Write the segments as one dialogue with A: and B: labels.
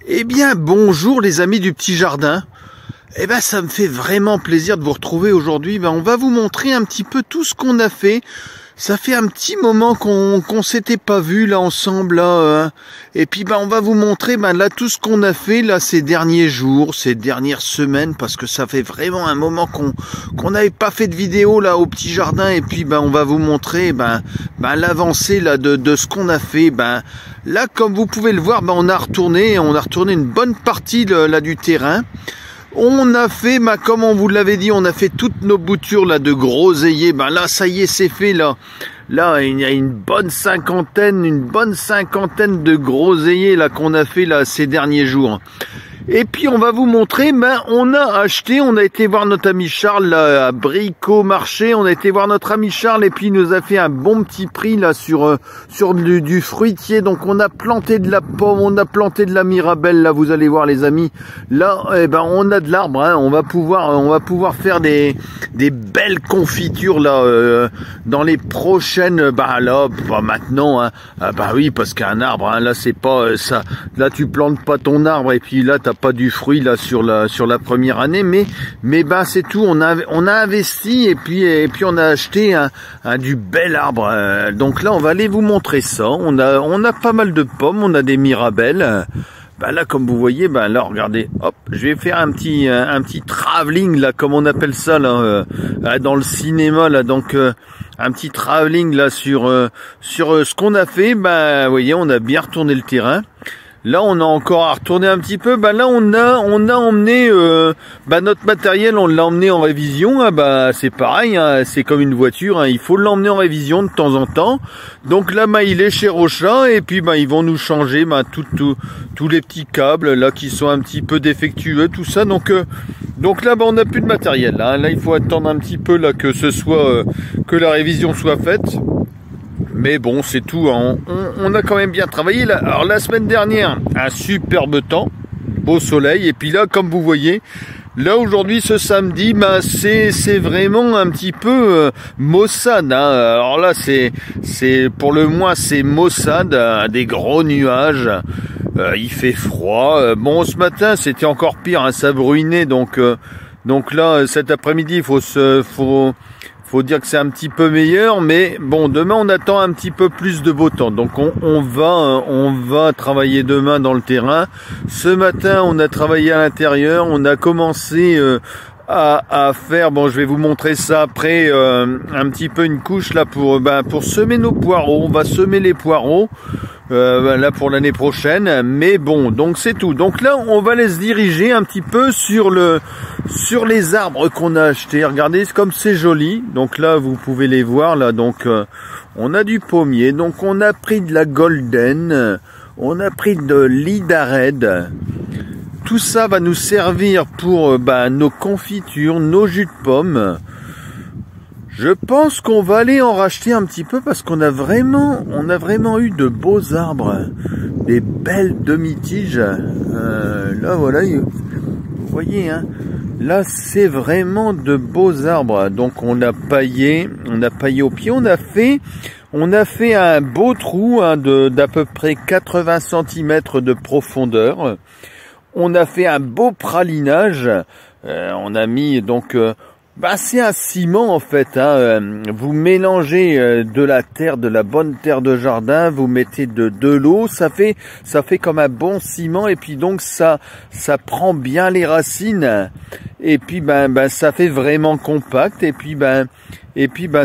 A: Eh bien, bonjour les amis du petit jardin. Eh ben, ça me fait vraiment plaisir de vous retrouver aujourd'hui. On va vous montrer un petit peu tout ce qu'on a fait. Ça fait un petit moment qu'on s'était pas vu là ensemble là. Et puis on va vous montrer là tout ce qu'on a fait là ces derniers jours, ces dernières semaines, parce que ça fait vraiment un moment qu'on n'avait pas fait de vidéo là au petit jardin. Et puis on va vous montrer l'avancée là de ce qu'on a fait. Là, comme vous pouvez le voir, on a retourné une bonne partie là du terrain. On a fait, comme on vous l'avait dit, on a fait toutes nos boutures là de groseilliers. Là, ça y est, c'est fait là. Là, il y a une bonne cinquantaine de groseilliers là qu'on a fait là ces derniers jours. Et puis on va vous montrer, on a été voir notre ami Charles là, à Brico Marché, on a été voir notre ami Charles et puis il nous a fait un bon petit prix là sur du fruitier. Donc on a planté de la pomme, on a planté de la mirabelle là, vous allez voir les amis. Là, on a de l'arbre, hein, on va pouvoir faire des belles confitures là dans les prochaines maintenant hein. Oui, parce qu'un arbre hein, là c'est pas ça, là tu plantes pas ton arbre et puis là t'as pas du fruit là sur la première année, mais c'est tout. On a investi et puis on a acheté du bel arbre. Donc là on va aller vous montrer ça. On a pas mal de pommes, on a des mirabelles. Là comme vous voyez, là regardez, hop, je vais faire un petit travelling là, comme on appelle ça là, dans le cinéma là. Donc un petit travelling là sur ce qu'on a fait. Vous voyez, on a bien retourné le terrain. Là, on a encore à retourner un petit peu. Là, on a emmené notre matériel, on l'a emmené en révision. C'est pareil, hein, c'est comme une voiture. Hein, il faut l'emmener en révision de temps en temps. Donc là, il est chez Rocha et puis ils vont nous changer tous les petits câbles là qui sont un petit peu défectueux, tout ça. Donc là, on n'a plus de matériel. Là, il faut attendre un petit peu là que la révision soit faite. Mais bon, c'est tout, hein. On a quand même bien travaillé. Là. Alors la semaine dernière, un superbe temps, beau soleil. Et puis là, comme vous voyez, là aujourd'hui, ce samedi, c'est vraiment un petit peu maussade. Hein. Alors là, c'est pour le moins c'est maussade, des gros nuages. Il fait froid. Ce matin, c'était encore pire, hein, ça bruinait. Donc là, cet après-midi, faut dire que c'est un petit peu meilleur, mais bon, demain on attend un petit peu plus de beau temps. Donc on va travailler demain dans le terrain. Ce matin, on a travaillé à l'intérieur, on a commencé à faire, je vais vous montrer ça après, un petit peu une couche là pour semer nos poireaux. On va semer les poireaux là pour l'année prochaine, mais bon, donc c'est tout. Donc là, on va aller se diriger un petit peu sur les arbres qu'on a achetés. Regardez comme c'est joli. Donc là, vous pouvez les voir là. Donc on a du pommier. Donc on a pris de la golden, on a pris de l'idared. Tout ça va nous servir pour nos confitures, nos jus de pommes. Je pense qu'on va aller en racheter un petit peu parce qu'on a vraiment eu de beaux arbres, des belles demi-tiges. Là voilà, vous voyez, hein, là c'est vraiment de beaux arbres. Donc on a paillé au pied, on a fait un beau trou d'à peu près 80 cm de profondeur. On a fait un beau pralinage. On a mis donc c'est un ciment en fait. Hein. Vous mélangez de la terre, de la bonne terre de jardin. Vous mettez de l'eau. Ça fait comme un bon ciment. Et puis donc ça prend bien les racines. Et puis ça fait vraiment compact. Et puis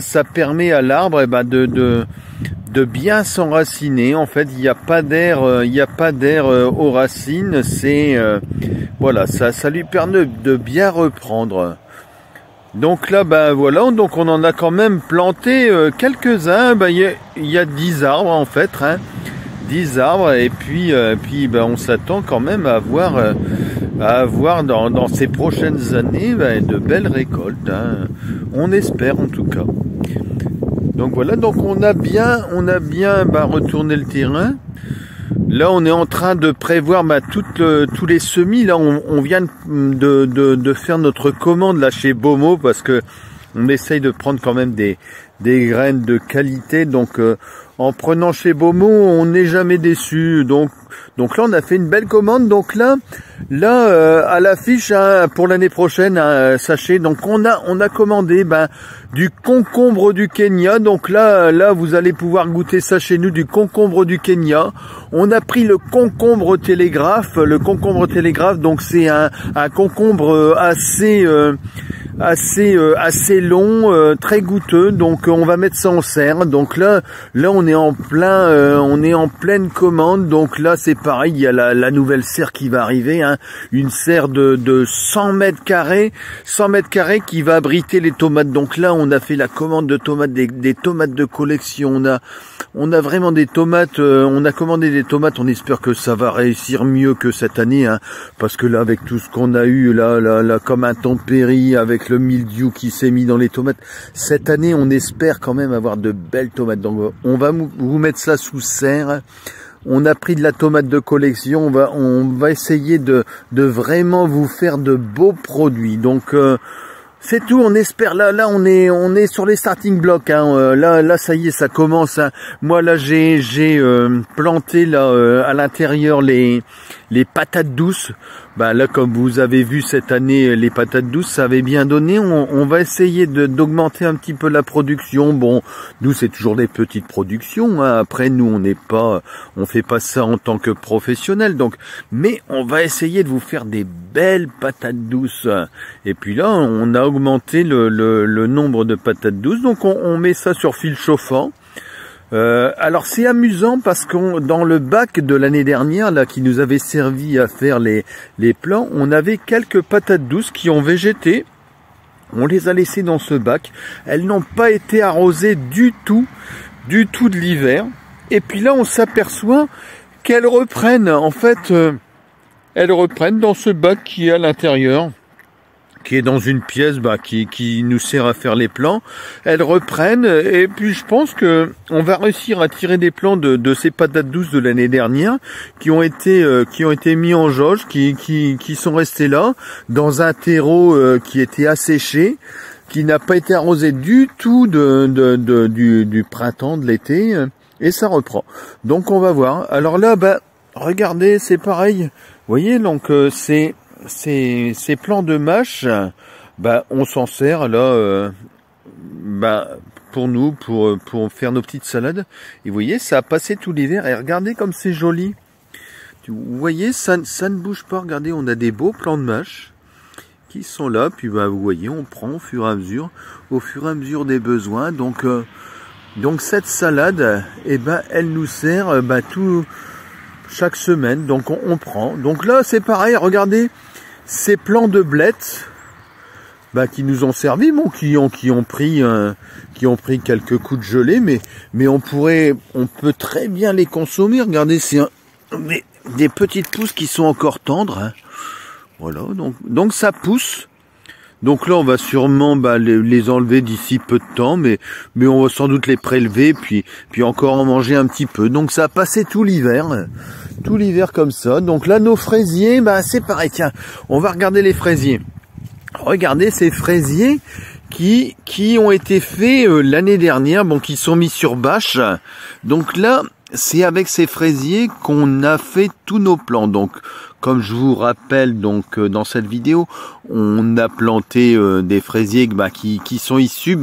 A: ça permet à l'arbre de bien s'enraciner. En fait, il n'y a pas d'air aux racines. C'est voilà, ça lui permet de bien reprendre. Donc là, voilà, donc on en a quand même planté quelques-uns. Il y a 10 arbres en fait, hein, 10 arbres. Et puis on s'attend quand même à avoir dans ces prochaines années de belles récoltes. Hein. On espère en tout cas. Donc voilà, donc on a bien retourné le terrain. Là, on est en train de prévoir tous les semis. Là, on vient de faire notre commande là chez Beaumont parce que on essaye de prendre quand même des graines de qualité. Donc, en prenant chez Beaumont, on n'est jamais déçu. Donc Donc là, on a fait une belle commande. Donc là, à l'affiche hein, pour l'année prochaine, hein, sachez. Donc on a commandé du concombre du Kenya. Donc là, vous allez pouvoir goûter ça chez nous, du concombre du Kenya. On a pris le concombre télégraphe. Le concombre télégraphe, donc c'est un concombre assez long, très goûteux. Donc on va mettre ça en serre. Donc là on est en pleine commande. Donc là c'est pareil, il y a la nouvelle serre qui va arriver, hein, une serre de 100 mètres carrés qui va abriter les tomates. Donc là on a fait la commande de tomates, des tomates de collection. On a vraiment des tomates, on a commandé des tomates. On espère que ça va réussir mieux que cette année, hein, parce que là avec tout ce qu'on a eu là comme intempéries, avec le mildiou qui s'est mis dans les tomates, cette année on espère quand même avoir de belles tomates. Donc on va vous mettre ça sous serre. On a pris de la tomate de collection, on va essayer de vraiment vous faire de beaux produits. Donc c'est tout, on espère. Là on est sur les starting blocks, hein. Là ça y est, ça commence, hein. Moi là j'ai planté là à l'intérieur les patates douces. Là comme vous avez vu cette année, les patates douces ça avait bien donné. On va essayer d'augmenter un petit peu la production. Bon, nous c'est toujours des petites productions, hein. Après nous on fait pas ça en tant que professionnel. Donc mais on va essayer de vous faire des belles patates douces. Et puis là on a augmenté le nombre de patates douces. Donc on met ça sur fil chauffant. Alors c'est amusant parce qu'on dans le bac de l'année dernière là qui nous avait servi à faire les plants, on avait quelques patates douces qui ont végété. On les a laissées dans ce bac. Elles n'ont pas été arrosées du tout de l'hiver. Et puis là on s'aperçoit qu'elles reprennent en fait, elles reprennent dans ce bac qui est à l'intérieur, qui est dans une pièce qui nous sert à faire les plants. Elles reprennent et puis je pense que on va réussir à tirer des plants de ces patates douces de l'année dernière qui ont été mis en jauge, qui sont restés là dans un terreau qui était asséché, qui n'a pas été arrosé du tout du printemps, de l'été, et ça reprend. Donc on va voir. Alors là regardez, c'est pareil. Vous voyez, donc ces plants de mâche, on s'en sert là pour nous, pour faire nos petites salades. Et vous voyez, ça a passé tout l'hiver. Et regardez comme c'est joli. Vous voyez, ça ne bouge pas. Regardez, on a des beaux plants de mâche qui sont là. Puis vous voyez, on prend au fur et à mesure des besoins. Donc cette salade, elle nous sert chaque semaine. Donc on prend. Donc là, c'est pareil. Regardez. Ces plants de blettes qui nous ont servi, qui ont pris quelques coups de gelée, mais on peut très bien les consommer. Regardez, c'est des petites pousses qui sont encore tendres, hein. Voilà, donc ça pousse. Donc là on va sûrement les enlever d'ici peu de temps, mais on va sans doute les prélever puis encore en manger un petit peu. Donc ça a passé tout l'hiver comme ça. Donc là nos fraisiers, c'est pareil. Tiens, on va regarder les fraisiers. Regardez ces fraisiers qui ont été faits l'année dernière, qui sont mis sur bâche. Donc là c'est avec ces fraisiers qu'on a fait tous nos plants. Donc comme je vous rappelle dans cette vidéo, on a planté des fraisiers qui sont issus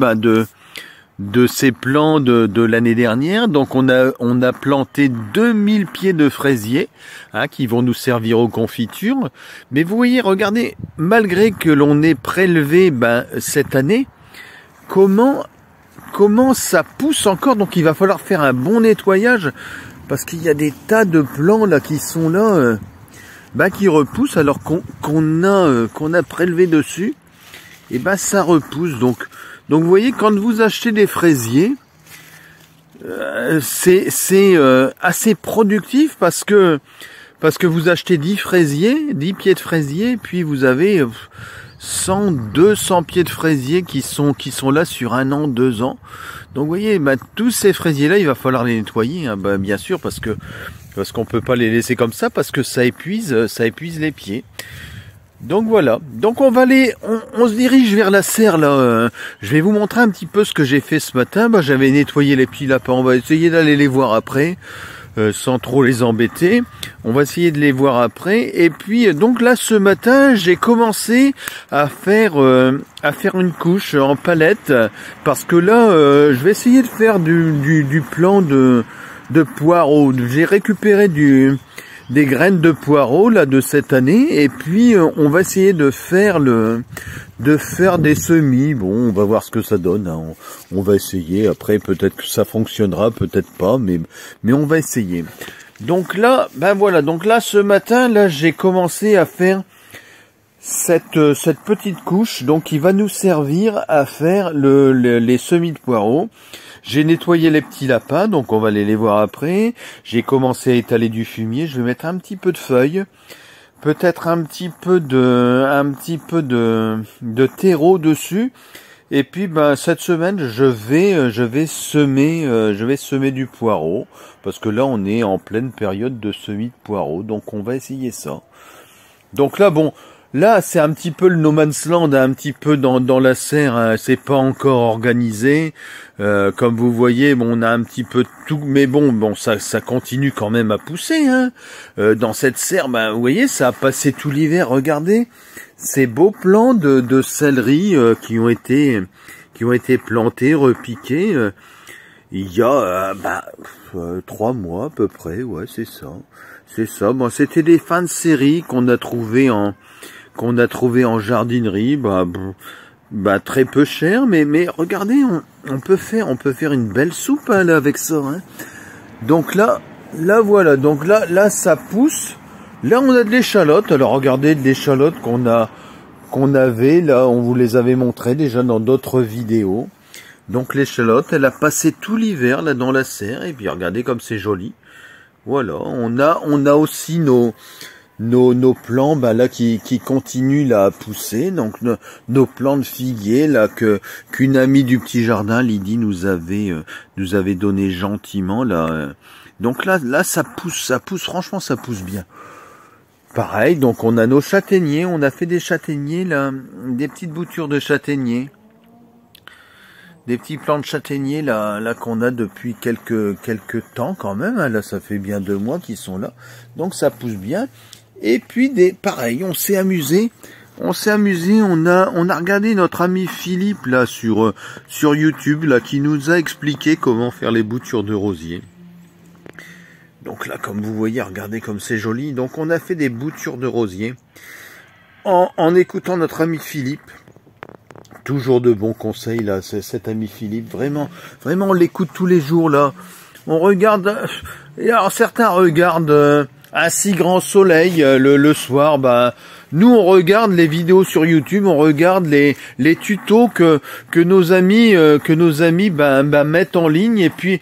A: de ces plants de l'année dernière. Donc on a planté 2000 pieds de fraisiers, hein, qui vont nous servir aux confitures. Mais vous voyez, regardez, malgré que l'on ait prélevé cette année, comment ça pousse encore. Donc il va falloir faire un bon nettoyage parce qu'il y a des tas de plants là qui sont là, qui repoussent alors qu'on a prélevé dessus. Et ça repousse. Donc vous voyez, quand vous achetez des fraisiers, c'est assez productif parce que vous achetez 10 pieds de fraisiers, puis vous avez 100, 200 pieds de fraisiers qui sont là sur 1 an, 2 ans. Donc vous voyez, tous ces fraisiers là, il va falloir les nettoyer, hein, bien sûr, parce qu'on peut pas les laisser comme ça, parce que ça épuise les pieds. Donc voilà, donc on se dirige vers la serre là. Je vais vous montrer un petit peu ce que j'ai fait ce matin. J'avais nettoyé les petits lapins, on va essayer d'aller les voir après. sans trop les embêter. On va essayer de les voir après. Et puis donc là ce matin j'ai commencé à faire une couche en palette parce que là je vais essayer de faire du plant de poireaux. J'ai récupéré des graines de poireaux là de cette année et puis on va essayer de faire des semis. Bon, on va voir ce que ça donne, hein. On va essayer. Après peut-être que ça fonctionnera, peut-être pas, mais on va essayer. Donc là, ben voilà, donc là ce matin là j'ai commencé à faire cette petite couche donc qui va nous servir à faire les semis de poireaux. J'ai nettoyé les petits lapins, donc on va aller les voir après. J'ai commencé à étaler du fumier. Je vais mettre un petit peu de feuilles, peut-être un petit peu de terreau dessus. Et puis, ben cette semaine, je vais semer du poireau parce que là, on est en pleine période de semis de poireau, donc on va essayer ça. Donc là, bon. Là, c'est un petit peu le no man's land, un petit peu dans la serre, hein. C'est pas encore organisé. Comme vous voyez, bon, on a un petit peu tout, mais bon, ça continue quand même à pousser, hein. Dans cette serre, ben, vous voyez, ça a passé tout l'hiver. Regardez ces beaux plants de céleri qui ont été plantés, repiqués. Il y a 3 mois à peu près, ouais, c'est ça. C'est ça. Bon, c'était des fins de série qu'on a trouvé en jardinerie, très peu cher, mais regardez, on peut faire une belle soupe hein, là avec ça. Hein. Donc là voilà, donc là ça pousse. Là on a de l'échalote. Alors regardez de l'échalote qu'on avait là, on vous les avait montré déjà dans d'autres vidéos. Donc l'échalote, elle a passé tout l'hiver là dans la serre et puis regardez comme c'est joli. Voilà, on a aussi nos plants là qui continuent là à pousser, donc nos plants de figuier là qu'une amie du petit jardin, Lydie, nous avait donné gentiment là. Donc là ça pousse franchement ça pousse bien. Pareil, donc on a nos châtaigniers, on a fait des châtaigniers là, des petites boutures de châtaigniers. Des petits plants de châtaigniers là qu'on a depuis quelques temps quand même, hein. Là ça fait bien 2 mois qu'ils sont là, donc ça pousse bien. Et puis pareil, on s'est amusé, on a regardé notre ami Philippe là sur YouTube là qui nous a expliqué comment faire les boutures de rosier. Donc là comme vous voyez, regardez comme c'est joli. Donc on a fait des boutures de rosier en écoutant notre ami Philippe. Toujours de bons conseils là, cet ami Philippe, vraiment on l'écoute tous les jours là. On regarde, et alors certains regardent un si grand soleil le soir, nous on regarde les vidéos sur YouTube, on regarde les tutos que nos amis mettent en ligne et puis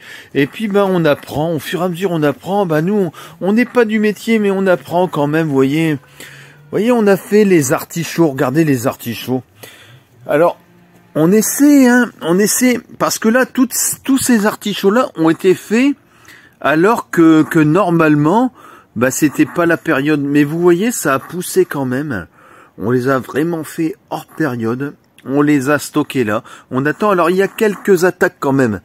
A: on apprend au fur et à mesure, on apprend. Nous on n'est pas du métier mais on apprend quand même, vous voyez, on a fait les artichauts, regardez les artichauts. Alors, on essaie, parce que là, tous ces artichauts-là ont été faits alors que normalement, c'était pas la période. Mais vous voyez, ça a poussé quand même. On les a vraiment fait hors période. On les a stockés là. On attend. Alors, il y a quelques attaques quand même.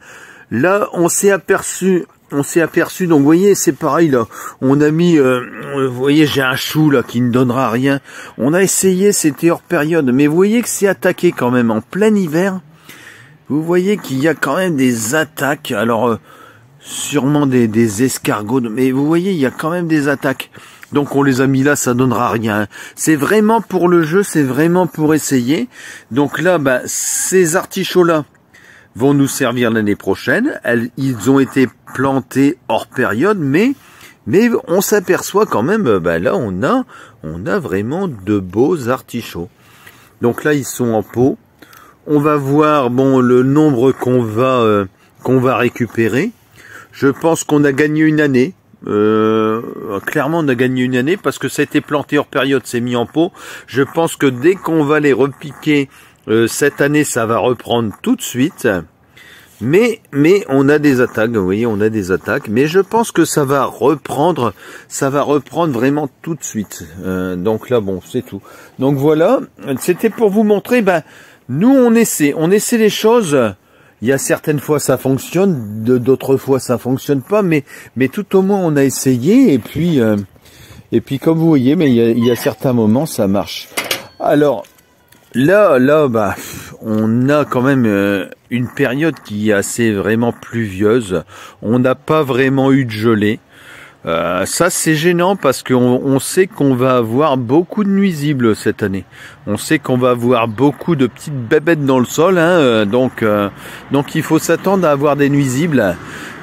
A: Là, on s'est aperçu, donc vous voyez, c'est pareil là, on a mis, vous voyez, j'ai un chou là qui ne donnera rien, on a essayé, c'était hors période, mais vous voyez que c'est attaqué quand même en plein hiver, vous voyez qu'il y a quand même des attaques, alors sûrement des escargots, mais vous voyez, il y a quand même des attaques, donc on les a mis là, ça donnera rien, c'est vraiment pour le jeu, c'est vraiment pour essayer, donc là, ces artichauts là, vont nous servir l'année prochaine. Ils ont été plantés hors période, mais on s'aperçoit quand même, là on a vraiment de beaux artichauts. Donc là ils sont en pot. On va voir le nombre qu'on va récupérer. Je pense qu'on a gagné une année. Clairement on a gagné une année parce que ça a été planté hors période, c'est mis en pot. Je pense que dès qu'on va les repiquer cette année, ça va reprendre tout de suite. Mais on a des attaques, vous voyez, on a des attaques. Mais je pense que ça va reprendre vraiment tout de suite. Donc là, bon, c'est tout. Donc voilà, c'était pour vous montrer, nous on essaie les choses Il y a certaines fois ça fonctionne, d'autres fois ça fonctionne pas, mais tout au moins on a essayé, et puis comme vous voyez, mais il y a certains moments ça marche. Alors là, bah, on a quand même une période qui est assez vraiment pluvieuse. On n'a pas vraiment eu de gelée. Ça c'est gênant parce qu'on sait qu'on va avoir beaucoup de nuisibles cette année. On sait qu'on va avoir beaucoup de petites bébêtes dans le sol, hein, donc il faut s'attendre à avoir des nuisibles.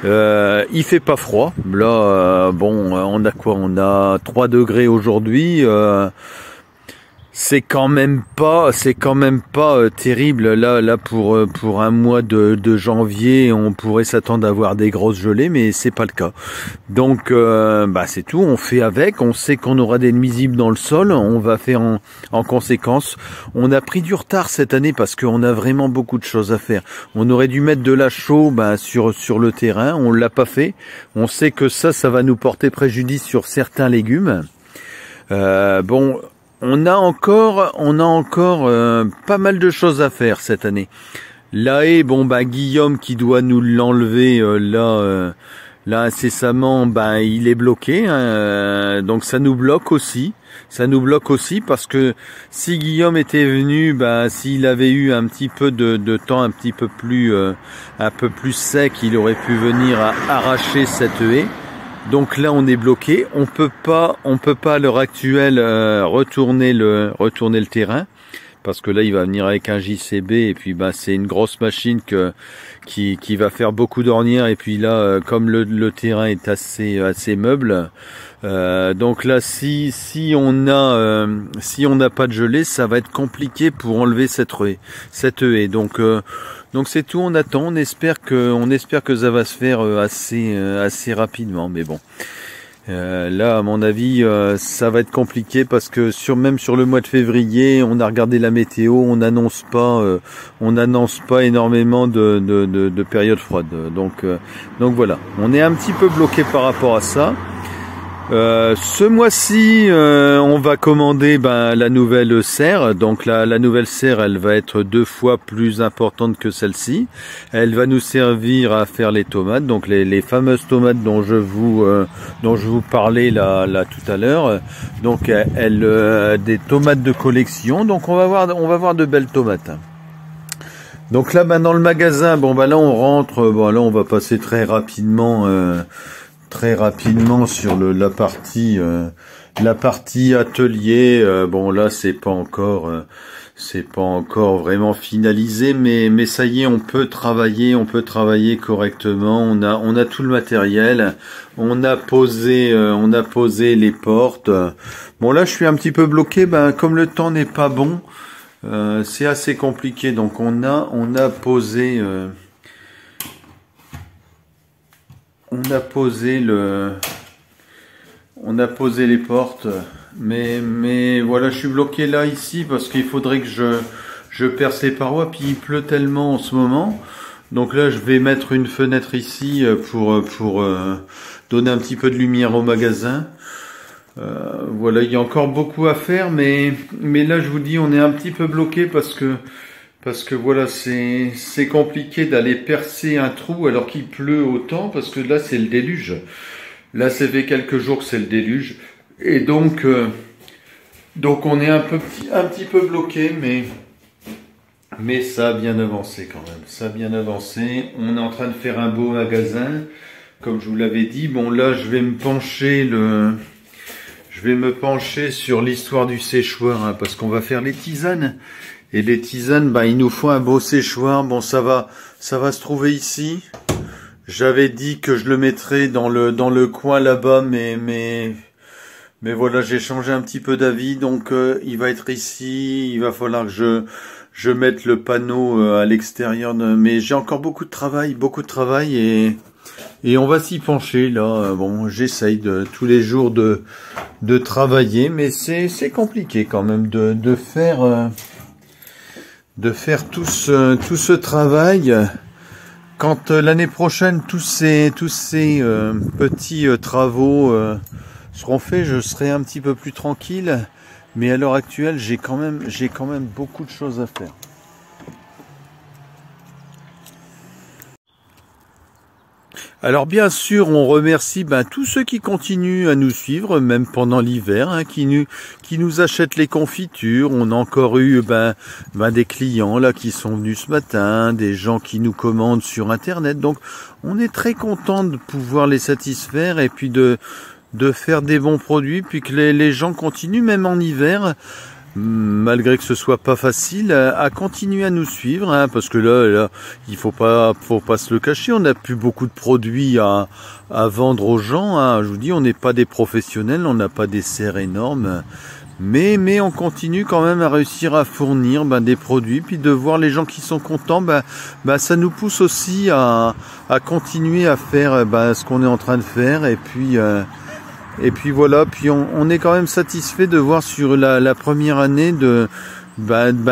A: Il fait pas froid. Là, bon, on a quoi? On a 3 degrés aujourd'hui. C'est quand même pas terrible là pour un mois de janvier. On pourrait s'attendre à avoir des grosses gelées, mais c'est pas le cas. Donc bah c'est tout, on fait avec. On sait qu'on aura des nuisibles dans le sol, on va faire en conséquence. On a pris du retard cette année parce qu'on a vraiment beaucoup de choses à faire. On aurait dû mettre de la chaux sur le terrain, on l'a pas fait. On sait que ça va nous porter préjudice sur certains légumes. Bon. On a encore pas mal de choses à faire cette année. La haie, bon bah Guillaume qui doit nous l'enlever là incessamment, bah il est bloqué, hein, donc ça nous bloque aussi. Ça nous bloque aussi parce que si Guillaume était venu, bah s'il avait eu un petit peu de temps un peu plus sec, il aurait pu venir arracher cette haie. Donc là on est bloqué, on peut pas à l'heure actuelle retourner le terrain parce que là il va venir avec un JCB et puis bah c'est une grosse machine qui va faire beaucoup d'ornières et puis là comme le terrain est assez meuble, donc là si on n'a pas de gelée, ça va être compliqué pour enlever cette haie. Donc c'est tout, on attend, on espère que ça va se faire assez rapidement, mais bon. Là, à mon avis, ça va être compliqué parce que même sur le mois de février, on a regardé la météo, on n'annonce pas énormément de périodes froides. Donc voilà, on est un petit peu bloqué par rapport à ça. Ce mois-ci, on va commander la nouvelle serre. Donc la nouvelle serre, elle va être 2 fois plus importante que celle-ci. Elle va nous servir à faire les tomates, donc les fameuses tomates dont je vous parlais là tout à l'heure. Donc des tomates de collection. Donc on va voir de belles tomates. Donc là, dans le magasin, là on rentre. Là on va passer très rapidement sur la partie atelier. Bon là c'est pas encore vraiment finalisé, mais ça y est, on peut travailler correctement. On a tout le matériel, on a posé les portes. Bon là je suis un petit peu bloqué, comme le temps n'est pas bon, c'est assez compliqué. Donc on a posé les portes, mais voilà, je suis bloqué là ici parce qu'il faudrait que je perce les parois, puis il pleut tellement en ce moment. Donc là, je vais mettre une fenêtre ici pour donner un petit peu de lumière au magasin. Voilà, il y a encore beaucoup à faire, mais là, je vous dis, on est un petit peu bloqué parce que voilà, c'est compliqué d'aller percer un trou alors qu'il pleut autant, parce que là c'est le déluge. Là ça fait quelques jours que c'est le déluge. Et donc on est un petit peu bloqué, mais ça a bien avancé quand même. Ça a bien avancé. On est en train de faire un beau magasin, comme je vous l'avais dit. Bon là je vais me pencher sur l'histoire du séchoir, hein, parce qu'on va faire les tisanes. Et les tisanes, il nous faut un beau séchoir. Bon, ça va se trouver ici. J'avais dit que je le mettrais dans le coin là-bas, mais voilà, j'ai changé un petit peu d'avis. Donc, il va être ici. Il va falloir que je mette le panneau à l'extérieur. Mais j'ai encore beaucoup de travail et on va s'y pencher là. Bon, j'essaye tous les jours de travailler, mais c'est compliqué quand même de faire tout ce travail. Quand l'année prochaine tous ces petits travaux seront faits, je serai un petit peu plus tranquille, mais à l'heure actuelle j'ai quand même beaucoup de choses à faire. Alors bien sûr, on remercie tous ceux qui continuent à nous suivre, même pendant l'hiver, hein, qui nous achètent les confitures. On a encore eu des clients là qui sont venus ce matin, des gens qui nous commandent sur Internet. Donc on est très content de pouvoir les satisfaire et puis de faire des bons produits, puis que les gens continuent même en hiver, malgré que ce soit pas facile, à continuer à nous suivre, hein, parce que là il faut pas se le cacher, on n'a plus beaucoup de produits à vendre aux gens, hein. Je vous dis, on n'est pas des professionnels, on n'a pas des serres énormes, mais on continue quand même à réussir à fournir des produits, puis de voir les gens qui sont contents, ça nous pousse aussi à continuer à faire ce qu'on est en train de faire, et puis voilà, puis on est quand même satisfait de voir sur la première année de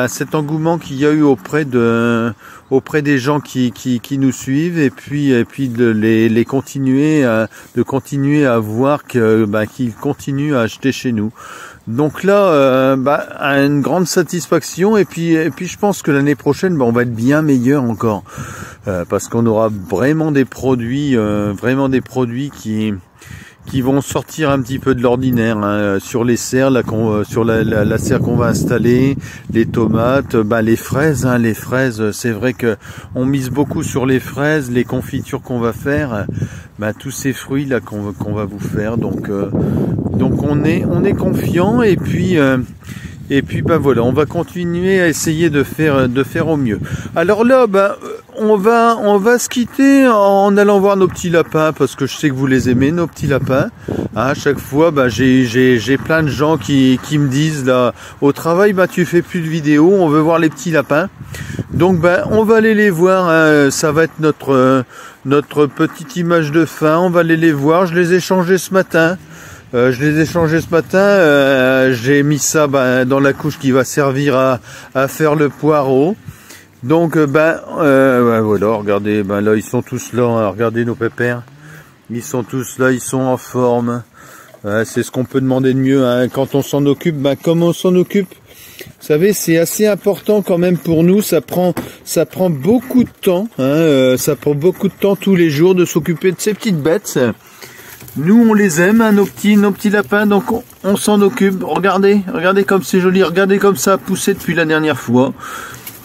A: cet engouement qu'il y a eu auprès des gens qui nous suivent, et puis de continuer à voir qu'ils continuent à acheter chez nous. Donc là, une grande satisfaction, et puis je pense que l'année prochaine, on va être bien meilleur encore, parce qu'on aura vraiment des produits qui vont sortir un petit peu de l'ordinaire, hein, sur les serres, sur la serre qu'on va installer, les tomates, les fraises, hein, c'est vrai que on mise beaucoup sur les fraises, les confitures qu'on va faire, tous ces fruits là qu'on va vous faire, donc on est confiant, et puis voilà, on va continuer à essayer de faire au mieux. Alors là, on va se quitter en allant voir nos petits lapins, parce que je sais que vous les aimez, nos petits lapins. À chaque fois, j'ai plein de gens qui me disent là au travail, tu fais plus de vidéos, on veut voir les petits lapins. Donc on va aller les voir, hein. Ça va être notre petite image de fin. On va aller les voir. Je les ai changés ce matin. J'ai mis ça dans la couche qui va servir à faire le poireau. Donc voilà, regardez, là ils sont tous là, hein. Regardez nos pépères, ils sont tous là, ils sont en forme. C'est ce qu'on peut demander de mieux, hein. Quand on s'en occupe, comme on s'en occupe, vous savez, c'est assez important quand même pour nous. Ça prend beaucoup de temps, hein. Ça prend beaucoup de temps tous les jours de s'occuper de ces petites bêtes. Nous, on les aime, hein, nos petits lapins, donc on s'en occupe. Regardez comme c'est joli, regardez comme ça a poussé depuis la dernière fois.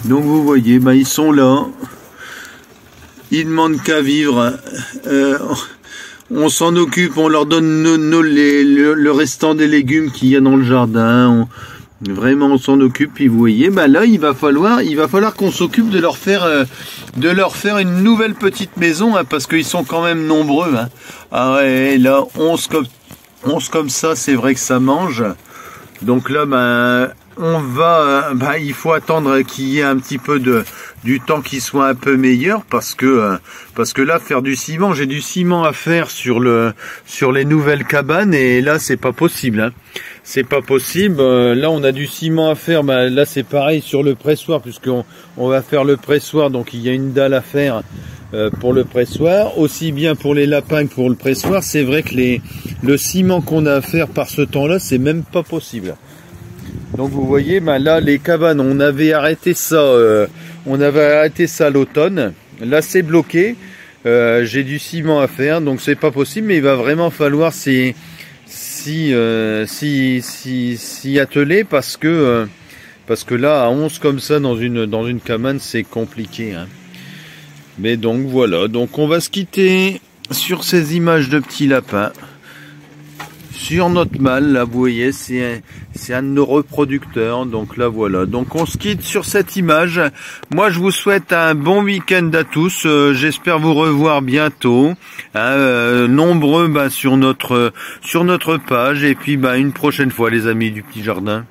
A: Donc vous voyez, ils sont là. Ils demandent qu'à vivre. On s'en occupe, on leur donne le restant des légumes qu'il y a dans le jardin. Vraiment, on s'en occupe. Puis vous voyez, là, il va falloir qu'on s'occupe de leur faire une nouvelle petite maison, hein, parce qu'ils sont quand même nombreux, hein. Ah ouais, là, 11 comme ça, c'est vrai que ça mange. Donc là, il faut attendre qu'il y ait un petit peu du temps qui soit un peu meilleur, parce que là, faire du ciment, j'ai du ciment à faire sur les nouvelles cabanes, et là, c'est pas possible, hein. C'est pas possible. Là, on a du ciment à faire. Là, c'est pareil sur le pressoir, puisqu'on va faire le pressoir. Donc, il y a une dalle à faire pour le pressoir, aussi bien pour les lapins que pour le pressoir. C'est vrai que le ciment qu'on a à faire par ce temps-là, c'est même pas possible. Donc, vous voyez, là, les cabanes, on avait arrêté ça à l'automne. Là, c'est bloqué. J'ai du ciment à faire, donc c'est pas possible. Mais il va vraiment falloir s'y atteler, parce que là, à 11 comme ça dans une cabane, c'est compliqué, hein. Mais donc voilà, donc on va se quitter sur ces images de petits lapins, sur notre mâle. Là, vous voyez, c'est un de nos reproducteurs. Donc là, voilà, donc on se quitte sur cette image. Moi, je vous souhaite un bon week-end à tous. J'espère vous revoir bientôt, hein, nombreux sur notre page, et puis une prochaine fois, les amis du petit jardin.